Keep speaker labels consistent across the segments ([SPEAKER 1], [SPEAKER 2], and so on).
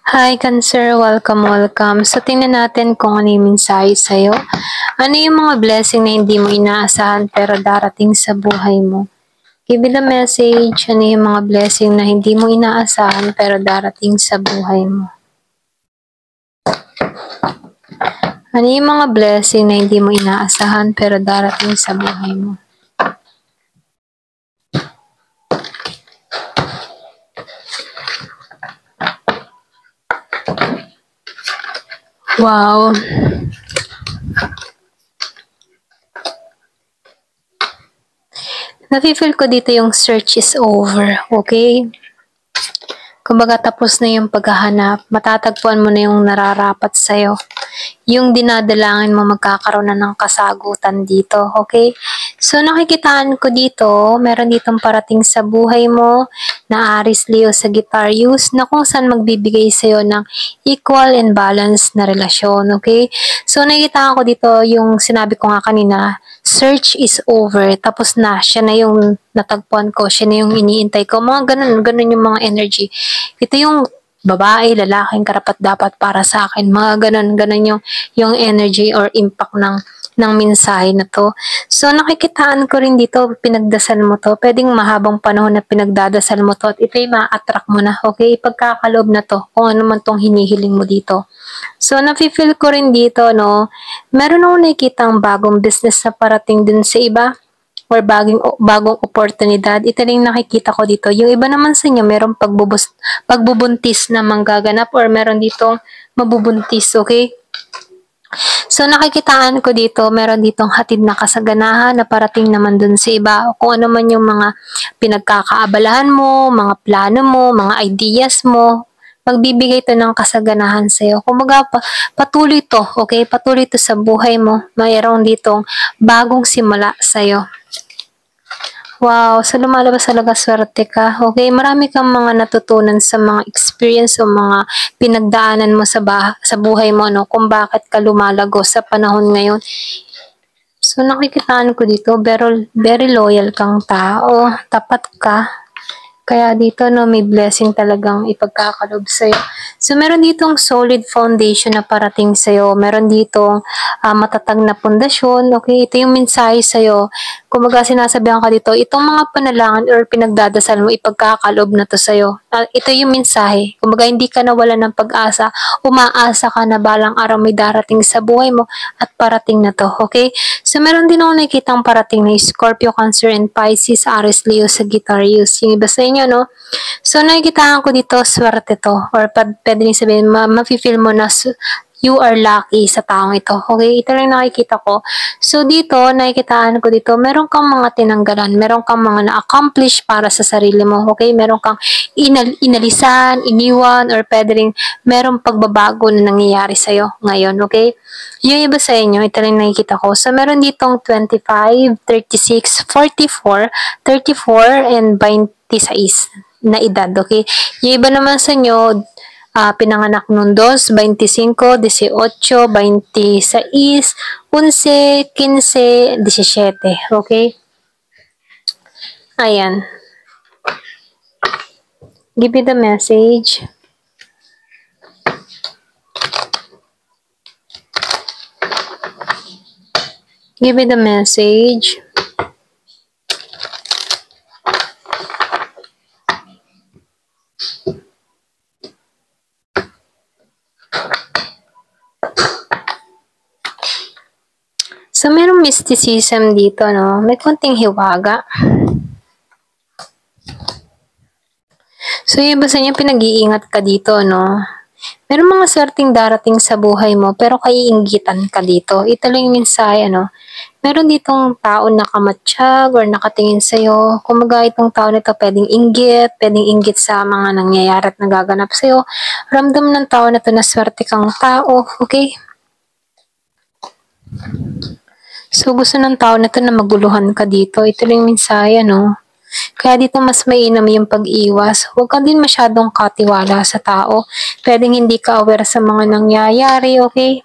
[SPEAKER 1] Hi, Cancer. Welcome, welcome. So, tingnan natin kung ano yung mensahe sa'yo. Ano yung mga blessing na hindi mo inaasahan pero darating sa buhay mo? Give me the message. Ano yung mga blessing na hindi mo inaasahan pero darating sa buhay mo? Ano yung mga blessing na hindi mo inaasahan pero darating sa buhay mo? Wow. Nafe-feel ko dito yung search is over, okay? Kumbaga tapos na yung paghahanap, matatagpuan mo na yung nararapat sa'yo. Yung dinadalangin mo magkakaroon na ng kasagutan dito, okay? So nakikitaan ko dito, meron ditong parating sa buhay mo na Aries Leo Sagittarius na kung saan magbibigay sa'yo ng equal and balanced na relasyon, okay? So nakikitaan ko dito yung sinabi ko nga kanina, search is over, tapos na, siya na yung natagpuan ko, siya na yung iniintay ko, mga ganun yung mga energy. Ito yung babae, lalaking karapat-dapat para sa akin. Mga ganun yung energy or impact ng mensahe na to. So, nakikitaan ko rin dito, pinagdasal mo to. Pwedeng mahabang panahon na pinagdadasal mo to at ito'y ma-attract mo na. Okay? Pagkakaloob na to, kung ano man tong hinihiling mo dito. So, nafe-feel ko rin dito, no, meron akong nakikitang bagong business na parating din sa iba or bagong oportunidad. Ito rin nakikita ko dito. Yung iba naman sa inyo, merong pagbubuntis na manggaganap or meron ditong mabubuntis, okay? So, nakikitaan ko dito, meron ditong hatid na kasaganahan na parating naman dun sa iba. Kung ano man yung mga pinagkakaabalahan mo, mga plano mo, mga ideas mo, magbibigay to ng kasaganahan sa'yo. Kumbaga, patuloy to, okay? Patuloy to sa buhay mo. Mayroon ditong bagong simula sa'yo. Wow, so lumalabas talaga swerte ka. Okay, marami kang mga natutunan sa mga experience o mga pinagdaanan mo sa buhay mo, no? Kung bakit ka lumalago sa panahon ngayon. So nakikitaan ko dito, very loyal kang tao, tapat ka. Kaya dito, no, may blessing talagang ipagkakalob sa'yo. So, meron ditong solid foundation na parating sa'yo. Meron ditong matatag na pundasyon. Okay, ito yung mensahe sa'yo. Kumbaga, sinasabihan ka dito, itong mga panalangin or pinagdadasal mo, ipagkakalob na to sa'yo. Ito yung mensahe. Kumbaga, hindi ka nawalan ng pag-asa. Umaasa ka na balang araw may darating sa buhay mo at parating na to. Okay? So, meron din ako nakikitang parating na Scorpio, Cancer, and Pisces, Aries, Leo, Sagittarius. Yung iba sa inyo, no? So, nakikitaan ko dito, swerte to. Or pwede rin sabihin, mafe-feel mo na you are lucky sa taong ito. Okay? Ito lang nakikita ko. So, dito, nakikitaan ko dito, meron kang mga tinanggalan, meron kang mga na-accomplish para sa sarili mo. Okay? Meron kang inalisan, iniwan, or pwede rin merong pagbabago na nangyayari sa'yo ngayon. Okay? Yung iba sa inyo, ito lang nakikita ko. So, meron ditong 25, 36, 44, 34, and 26 na edad. Okay? Yung iba naman sa inyo, pinanganak noong 2, 25, 18, 26, 11, 15, 17. Okay? Ayan. Give me the message. Give me the message. So, merong mysticism dito, no? May konting hiwaga. So, yung iba sa inyo, pinag-iingat ka dito, no? Meron mga swerteng darating sa buhay mo, pero kaiinggitan ka dito. Ito lang yung mensahe, ano? Meron ditong tao na kamatsyag or nakatingin sa'yo. Kumaga itong tao na ito pwedeng inggit sa mga nangyayari at nagaganap sa'yo. Ramdam ng tao na ito na swerte kang tao, okay? So, gusto ng tao na ito na maguluhan ka dito. Ito lang yung mensahe, no? Kaya dito mas mainam yung pag-iwas. Huwag ka din masyadong katiwala sa tao. Pwedeng hindi ka aware sa mga nangyayari, okay?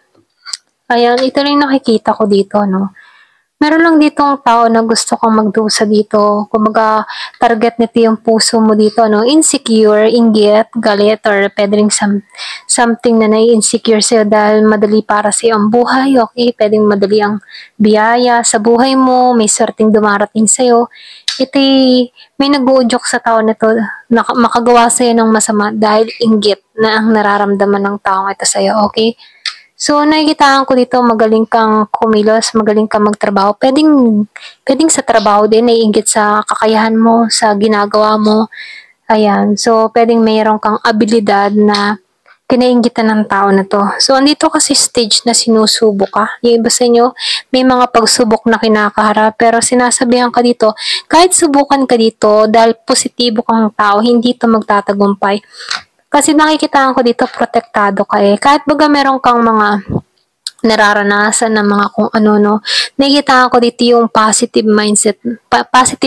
[SPEAKER 1] Ayan, ito lang nakikita ko dito, no? meron lang ditong tao na gusto kang magdusa dito. Kumbaga, target nito yung puso mo dito, no? Insecure, inggit, galit, or pwede rin something na nai-insecure sa'yo dahil madali para sa'yo ang buhay, okay? Pwedeng madali ang biyaya sa buhay mo, may swerteng dumarating sa'yo. May nag-uudyok sa tao na to na makagawa sa'yo ng masama dahil inggit na ang nararamdaman ng taong ito sa'yo, okay? So, nakikitaan ko dito, magaling kang kumilos, magaling kang magtrabaho. Pwedeng sa trabaho din, naiinggit sa kakayahan mo, sa ginagawa mo. Ayan. So, pwedeng mayroon kang abilidad na kinainggitan ng tao na to. So, andito kasi stage na sinusubok ka. Yung iba sa inyo, may mga pagsubok na kinakaharap, pero sinasabihan ka dito, kahit subukan ka dito, dahil positibo kang tao, hindi to magtatagumpay. Kasi nakikitaan ko dito, protektado ka eh. Kahit baga meron kang mga nararanasan ng mga kung ano, no. Nakikitaan ko dito yung positive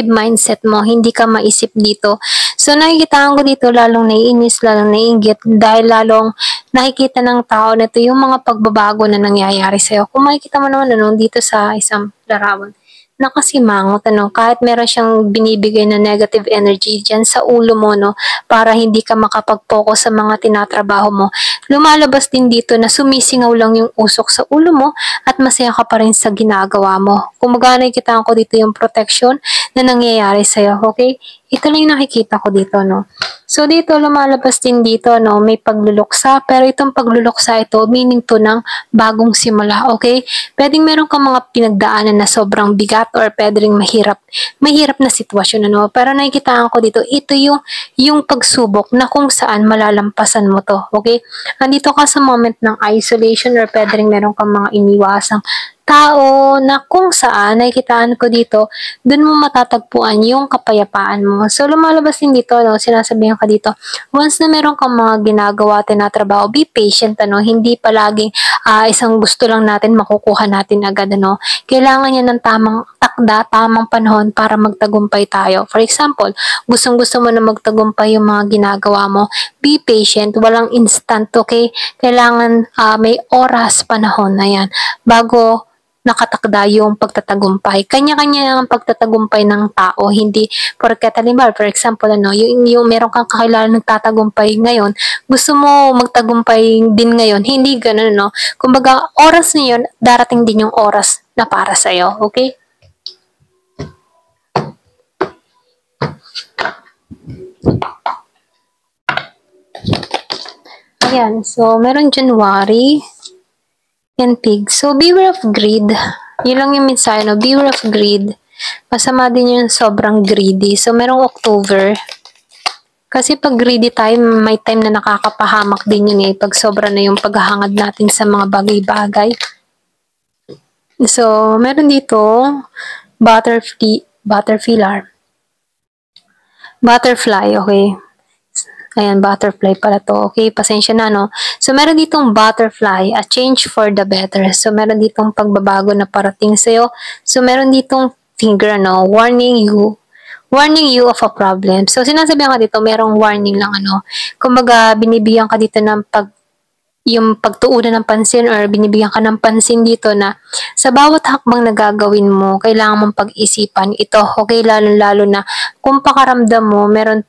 [SPEAKER 1] mindset mo, hindi ka maisip dito. So, nakikitaan ko dito, lalong naiinis, lalong naiinggit, dahil lalong nakikita ng tao na ito yung mga pagbabago na nangyayari sa'yo. Kung makikita mo naman, ano, dito sa isang larawan, nakasimangot, ano, kahit meron siyang binibigay na negative energy dyan sa ulo mo, no, para hindi ka makapag-focus sa mga tinatrabaho mo. Lumalabas din dito na sumisingaw lang yung usok sa ulo mo at masaya ka pa rin sa ginagawa mo. Kung nakikita ko dito yung protection na nangyayari sa'yo, okay? Ito lang yung nakikita ko dito, no. So, dito, lumalabas din dito, no, may pagluluksa, pero itong pagluluksa ito, meaning to ng bagong simula, okay? Pwedeng meron kang mga pinagdaanan na sobrang bigat or pwede rin mahirap na sitwasyon, ano, pero nakikitaan ko dito, ito yung pagsubok na kung saan malalampasan mo to, okay? Nandito ka sa moment ng isolation or pwede rin meron kang mga iniwasang tao na kung saan nakikitaan ko dito, dun mo matatagpuan yung kapayapaan mo. So, lumalabas din dito, no, sinasabihan ka dito, once na meron kang mga ginagawa, tinatrabaho, be patient, ano, hindi palaging isang gusto lang natin, makukuha natin agad, ano. Kailangan niya ng tamang takda, tamang panahon para magtagumpay tayo. For example, gustong-gusto mo na magtagumpay yung mga ginagawa mo, be patient, walang instant, okay? Kailangan may oras, panahon na yan, bago nakatakda yung pagtatagumpay. Kanya-kanya ang pagtatagumpay ng tao, hindi porket halimbawa, for example, ano, yung meron kang kakilala nagtatagumpay ngayon, gusto mo magtagumpay din ngayon, hindi ganun, no? Kumbaga, oras na yun, darating din yung oras na para sa'yo, okay? Ayan, so meron January, and pig. So, beware of greed. Yun lang yung mensahe, no? Beware of greed. Masama din yung sobrang greedy. So, merong October. Kasi pag greedy tayo, may time na nakakapahamak din yun eh. Pag sobra na yung paghahangad natin sa mga bagay-bagay. So, meron dito, butterfly, okay. Ayan, butterfly pala to. Okay, pasensya na, no? So, meron ditong butterfly, a change for the better. So, meron ditong pagbabago na parating sa'yo. So, meron ditong finger, no? Warning you of a problem. So, sinasabihan ka dito, merong warning lang, ano? Kumbaga, binibigyan ka dito ng yung pagtuunan ng pansin or binibigyan ka ng pansin dito na sa bawat hakbang na gagawin mo, kailangan mong pag-isipan ito. Okay, lalo-lalo na kung pakaramdam mo, meron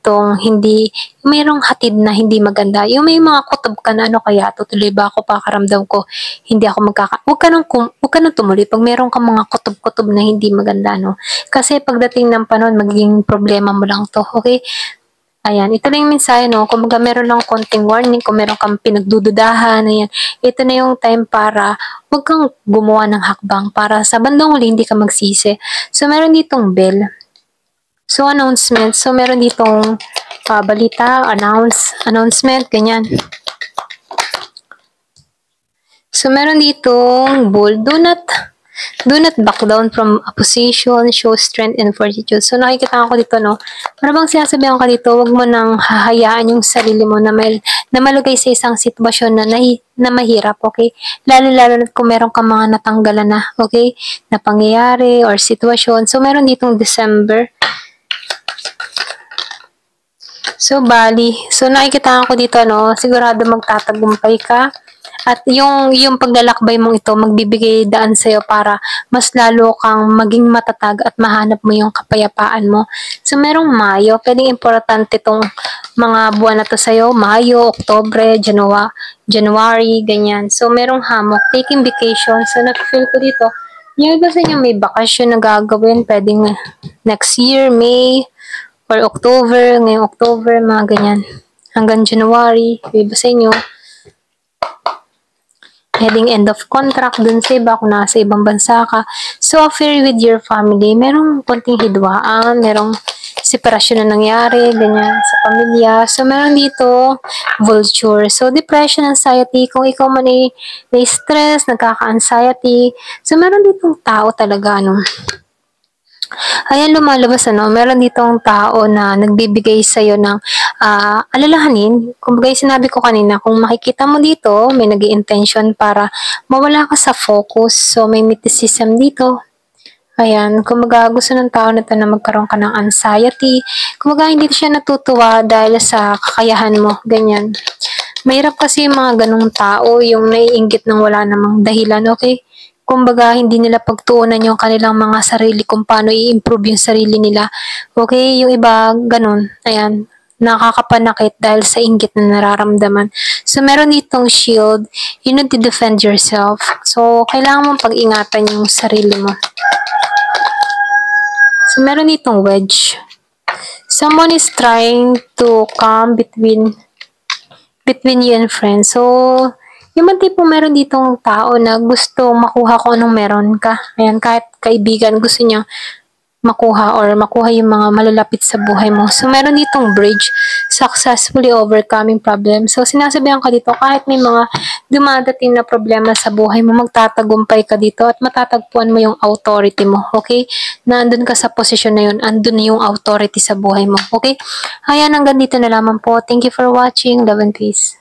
[SPEAKER 1] merong hatid na hindi maganda. Yung may mga kutob ka na, ano kaya, tutuloy ba ako, pakaramdam ko, hindi ako huwag ka nang tumuloy pag meron kang mga kutob-kutob na hindi maganda, no? Kasi pagdating ng panahon, magiging problema mo lang to, okay? Ayan, ito na yung mensahe, no? Kung meron lang konting warning, kung meron kang pinagdududahan, ayan, ito na yung time para huwag kang gumawa ng hakbang para sa bandang huli hindi ka magsisi. So, meron ditong bell. So, announcement. So, meron ditong balita, announcement, ganyan. So, meron ditong bull. Do not back down from a position, show strength and fortitude. So, nakikita ko dito, no? Para bang sinasabihan ka dito, huwag mo nang hahayaan yung sarili mo na malugay sa isang sitwasyon na mahirap, okay? Lalo-lalo na kung meron kang mga natanggalan na, okay? Na pangyayari or sitwasyon. So, meron ditong December. So, Bali. So, nakikita ko dito, no? Sigurado magtatagumpay ka. At yung paglalakbay mong ito, magbibigay daan sa'yo para mas lalo kang maging matatag at mahanap mo yung kapayapaan mo. So, merong Mayo. Pwedeng importante itong mga buwan na to sa'yo. Mayo, Oktobre, January, ganyan. So, merong hamok. Taking vacation. So, na-feel ko dito, yung iba sa inyo may bakasyon na gagawin. Pwedeng next year, May, or October, ngayong October, mga ganyan. Hanggang January, yung iba sa inyo, heading end of contract dun sa iba kung nasa ibang bansa ka. So, affair with your family, merong konting hidwaan, merong separasyon na nangyari, ganyan, sa pamilya. So, meron dito, vulture. So, depression, anxiety, kung ikaw man ay na-stress, nagkaka-anxiety. So, meron ditong tao talaga, ayan, lumalabas, meron ditong tao na nagbibigay sa'yo ng alalahanin. Kumbaga, sinabi ko kanina, kung makikita mo dito, may nag-i-intention para mawala ka sa focus. So, may mysticism dito. Ayan, kumbaga, gusto ng tao na ito na magkaroon ka ng anxiety. Kumbaga, hindi siya natutuwa dahil sa kakayahan mo. Ganyan. Mahirap kasi yung mga ganong tao, yung naiinggit ng wala namang dahilan, okay? Kumbaga, hindi nila pagtuunan yung kanilang mga sarili kung paano i-improve yung sarili nila. Okay? Yung iba, ganun. Ayan. Nakakapanakit dahil sa inggit na nararamdaman. So, meron ditong shield. You need to defend yourself. So, kailangan mong pag-ingatan yung sarili mo. So, meron ditong wedge. Someone is trying to come between you and friends. So, yung mga tipo meron ditong tao na gusto makuha kung anong meron ka. Ayan, kahit kaibigan gusto niya makuha yung mga malalapit sa buhay mo. So, meron ditong bridge, successfully overcoming problems. So, sinasabihan ka dito, kahit may mga dumadating na problema sa buhay mo, magtatagumpay ka dito at matatagpuan mo yung authority mo. Okay? Na andun ka sa posisyon na yun, andun yung authority sa buhay mo. Okay? Ayan, hanggang dito na lamang po. Thank you for watching. Love and peace.